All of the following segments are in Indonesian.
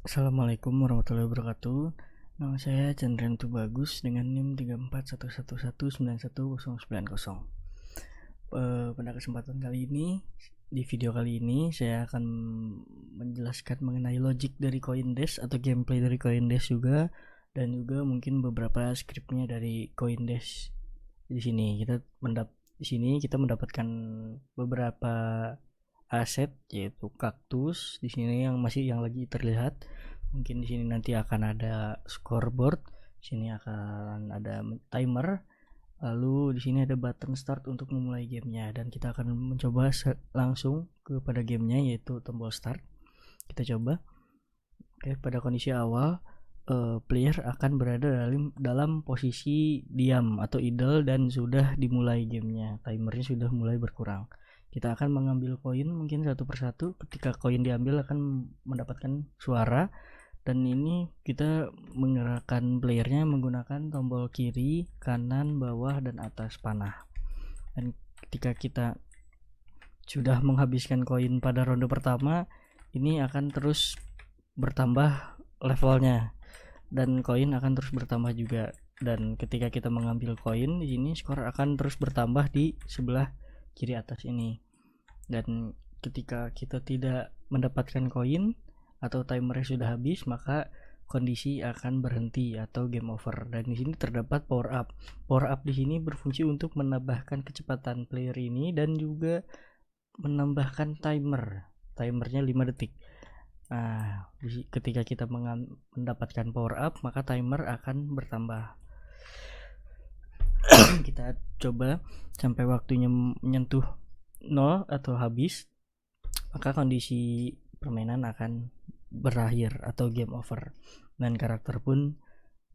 Assalamualaikum warahmatullahi wabarakatuh. Nama saya Chandrian Tubagus dengan NIM 3411191090. Pada kesempatan kali ini, di video kali ini saya akan menjelaskan mengenai logic dari CoinDesk atau gameplay dari CoinDesk juga, dan juga mungkin beberapa scriptnya dari CoinDesk. Di sini kita mendapatkan beberapa aset, yaitu kaktus di sini yang lagi terlihat. Mungkin di sini nanti akan ada scoreboard, di sini akan ada timer, lalu di sini ada button start untuk memulai gamenya, dan kita akan mencoba langsung kepada gamenya, yaitu tombol start. Kita coba. Oke, pada kondisi awal player akan berada dalam posisi diam atau idle dan sudah dimulai gamenya. Timernya sudah mulai berkurang. Kita akan mengambil koin mungkin satu persatu. Ketika koin diambil akan mendapatkan suara, dan ini kita menggerakkan playernya menggunakan tombol kiri, kanan, bawah, dan atas panah. Dan ketika kita sudah menghabiskan koin pada ronde pertama, ini akan terus bertambah levelnya dan koin akan terus bertambah juga. Dan ketika kita mengambil koin di sini, skor akan terus bertambah di sebelah kiri atas ini. Dan ketika kita tidak mendapatkan koin atau timernya sudah habis, maka kondisi akan berhenti atau game over. Dan di sini terdapat power up. Power up di sini berfungsi untuk menambahkan kecepatan player ini dan juga menambahkan timernya 5 detik. Nah, ketika kita mendapatkan power up, maka timer akan bertambah. Kita coba sampai waktunya menyentuh 0 atau habis, maka kondisi permainan akan berakhir atau game over, dan karakter pun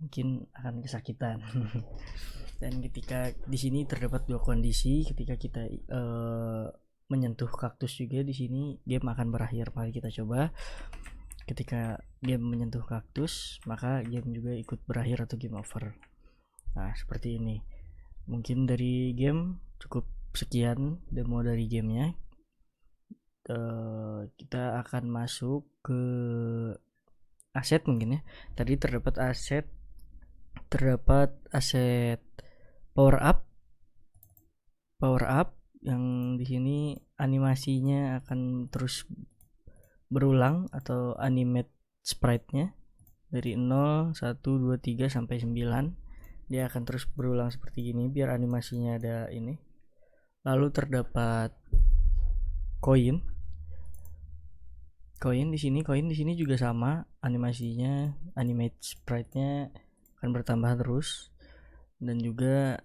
mungkin akan kesakitan. Dan ketika di sini terdapat dua kondisi, ketika kita menyentuh kaktus juga di sini game akan berakhir. Mari kita coba. Ketika game menyentuh kaktus, maka game juga ikut berakhir atau game over. Nah, seperti ini. Mungkin dari game cukup sekian demo dari gamenya. Kita akan masuk ke aset mungkin ya. Tadi terdapat aset power up yang di sini animasinya akan terus berulang atau animate sprite-nya dari 0, 1, 2, 3 sampai 9. Dia akan terus berulang seperti ini biar animasinya ada ini. Lalu terdapat koin di sini juga sama animasinya, animate sprite-nya akan bertambah terus. Dan juga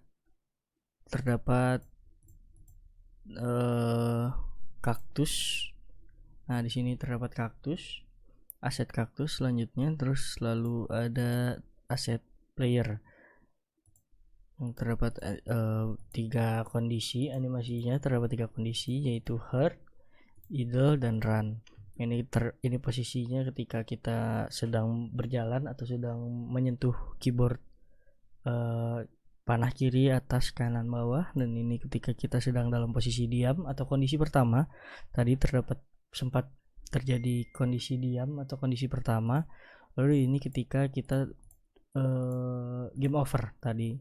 terdapat kaktus. Nah, di sini terdapat kaktus, aset kaktus selanjutnya, terus lalu ada aset player yang terdapat tiga kondisi animasinya. Terdapat tiga kondisi, yaitu hurt, idle, dan run. Ini posisinya ketika kita sedang berjalan atau sedang menyentuh keyboard panah kiri, atas, kanan, bawah. Dan ini ketika kita sedang dalam posisi diam atau kondisi pertama. Tadi sempat terjadi kondisi diam atau kondisi pertama. Lalu ini ketika kita game over tadi.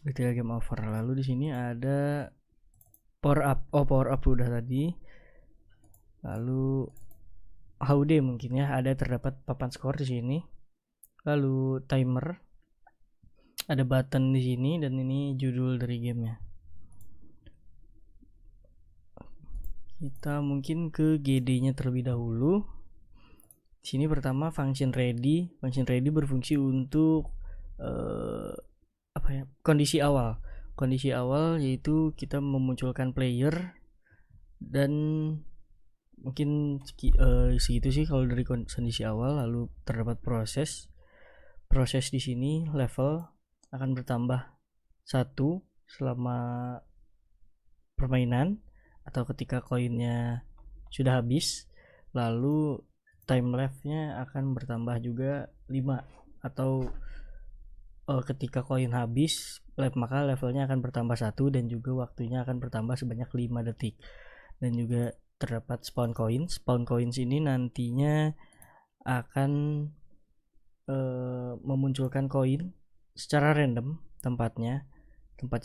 Ketika game over. Lalu di sini ada power up. Power up udah tadi. Lalu HUD mungkin ya, ada terdapat papan skor di sini. Lalu timer, ada button di sini, dan ini judul dari gamenya. Kita mungkin ke GD-nya terlebih dahulu. Di sini pertama function ready. Function ready berfungsi untuk kondisi awal. Kondisi awal yaitu kita memunculkan player, dan mungkin segitu sih kalau dari kondisi awal. Lalu terdapat proses di sini. Level akan bertambah 1 selama permainan atau ketika koinnya sudah habis. Lalu time left-nya akan bertambah juga 5, atau ketika koin habis maka levelnya akan bertambah 1, dan juga waktunya akan bertambah sebanyak 5 detik. Dan juga terdapat spawn coins ini nantinya akan memunculkan koin secara random tempatnya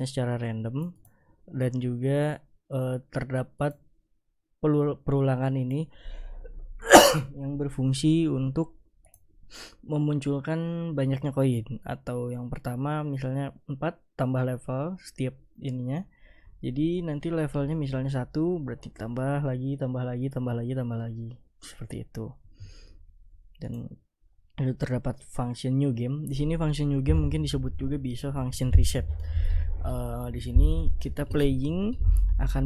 secara random, dan juga terdapat perulangan ini yang berfungsi untuk memunculkan banyaknya koin. Atau yang pertama misalnya 4 tambah level setiap ininya, jadi nanti levelnya misalnya 1 berarti tambah lagi seperti itu. Dan itu terdapat function new game. Di sini function new game mungkin disebut juga bisa function reset. Di sini kita akan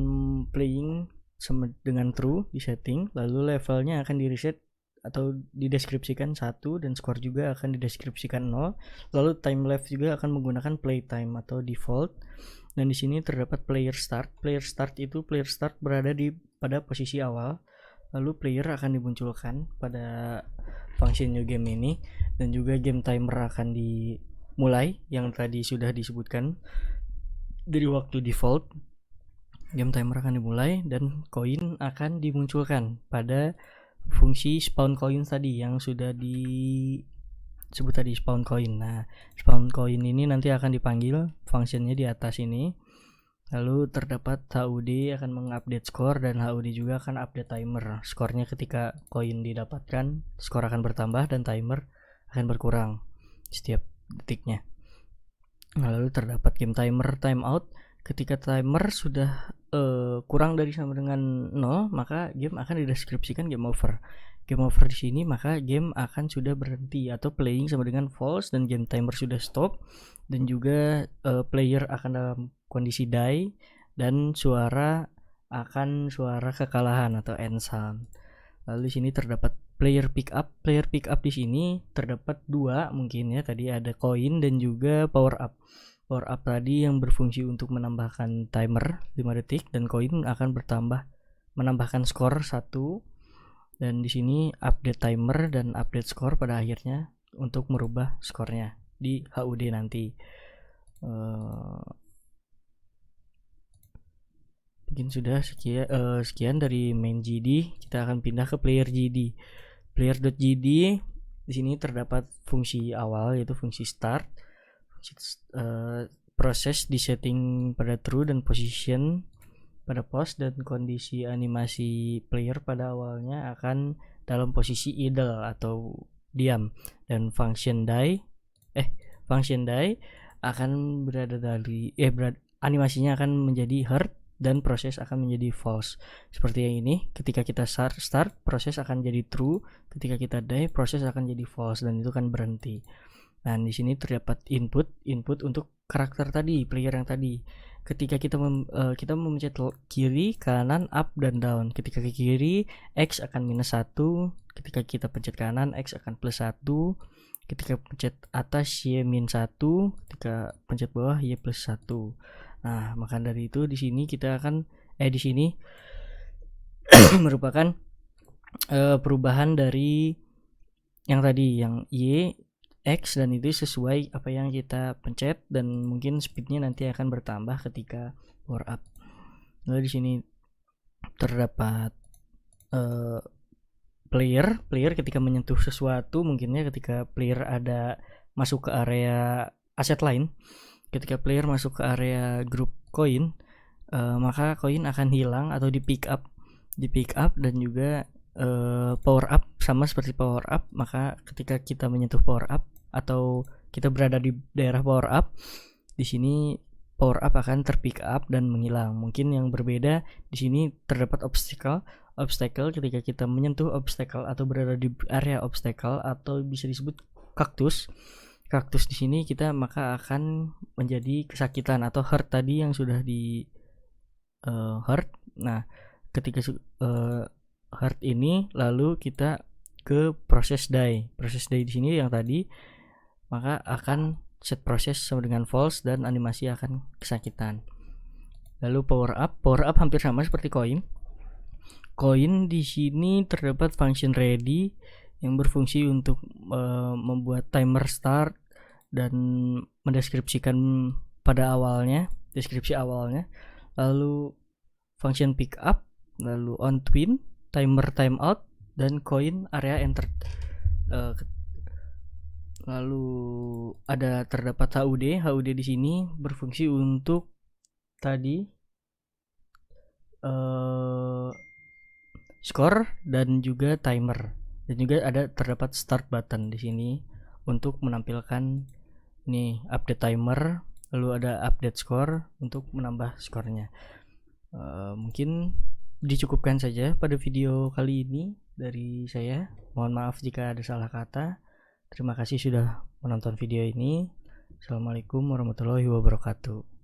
playing sama dengan true di setting, lalu levelnya akan di reset atau dideskripsikan 1 dan skor juga akan dideskripsikan 0. Lalu time left juga akan menggunakan playtime atau default. Dan di sini terdapat player start. Player start berada pada posisi awal, lalu player akan dimunculkan pada function new game ini, dan juga game timer akan dimulai yang tadi sudah disebutkan dari waktu default. Game timer akan dimulai dan koin akan dimunculkan pada fungsi spawn coin tadi yang sudah disebut tadi, spawn coin. Nah, spawn coin ini nanti akan dipanggil fungsinya di atas ini. Lalu terdapat HUD akan mengupdate skor, dan HUD juga akan update timer. Skornya ketika koin didapatkan, skor akan bertambah dan timer akan berkurang setiap detiknya. Lalu terdapat game timer timeout. Ketika timer sudah kurang dari sama dengan 0, maka game akan dideskripsikan game over. Game over di sini maka game akan sudah berhenti atau playing sama dengan false, dan game timer sudah stop, dan juga player akan dalam kondisi die, dan suara kekalahan atau end sound. Lalu di sini terdapat player pick up. Player pick up di sini terdapat 2 mungkin ya, tadi ada koin dan juga power up. Power up tadi yang berfungsi untuk menambahkan timer 5 detik, dan koin akan menambahkan skor 1. Dan di sini update timer dan update skor pada akhirnya untuk merubah skornya di HUD nanti. Mungkin sudah sekian dari main GD. Kita akan pindah ke player GD. Player.gd di sini terdapat fungsi awal yaitu fungsi start. Proses di setting pada true dan position pada pause, dan kondisi animasi player pada awalnya akan dalam posisi idle atau diam. Dan function die akan berada dari animasinya akan menjadi hard dan proses akan menjadi false. Seperti yang ini, ketika kita start proses akan jadi true, ketika kita die proses akan jadi false, dan itu kan berhenti. Dan di sini terdapat input untuk karakter tadi, player yang tadi. Ketika kita memencet kiri, kanan, up dan down. Ketika ke kiri X akan -1, ketika kita pencet kanan X akan +1, ketika pencet atas Y -1, ketika pencet bawah Y +1. Nah, maka dari itu di sini kita akan di sini merupakan perubahan dari yang tadi, yang Y X, dan itu sesuai apa yang kita pencet, dan mungkin speednya nanti akan bertambah ketika power up. Lalu di sini terdapat player ketika menyentuh sesuatu, mungkinnya ketika player ada masuk ke area aset lain. Ketika player masuk ke area grup koin, maka koin akan hilang atau di pick up, dan juga power up sama seperti power up. Maka ketika kita menyentuh power up atau kita berada di daerah power up, di sini power up akan terpick up dan menghilang. Mungkin yang berbeda di sini terdapat obstacle ketika kita menyentuh obstacle atau berada di area obstacle, atau bisa disebut kaktus di sini kita maka akan menjadi kesakitan atau hurt tadi yang sudah di hurt. Nah, ketika hurt ini lalu kita ke proses die di sini yang tadi, maka akan set proses sama dengan false dan animasi akan kesakitan. Lalu power up hampir sama seperti koin di sini terdapat function ready yang berfungsi untuk membuat timer start dan mendeskripsikan pada awalnya, deskripsi awalnya. Lalu function pick up, lalu on twin, timer timeout, dan coin area entered. Lalu ada terdapat HUD di sini berfungsi untuk tadi skor dan juga timer, dan juga ada terdapat start button di sini untuk menampilkan nih update timer, lalu ada update skor untuk menambah skornya. Mungkin dicukupkan saja pada video kali ini dari saya. Mohon maaf jika ada salah kata. Terima kasih sudah menonton video ini. Assalamualaikum warahmatullahi wabarakatuh.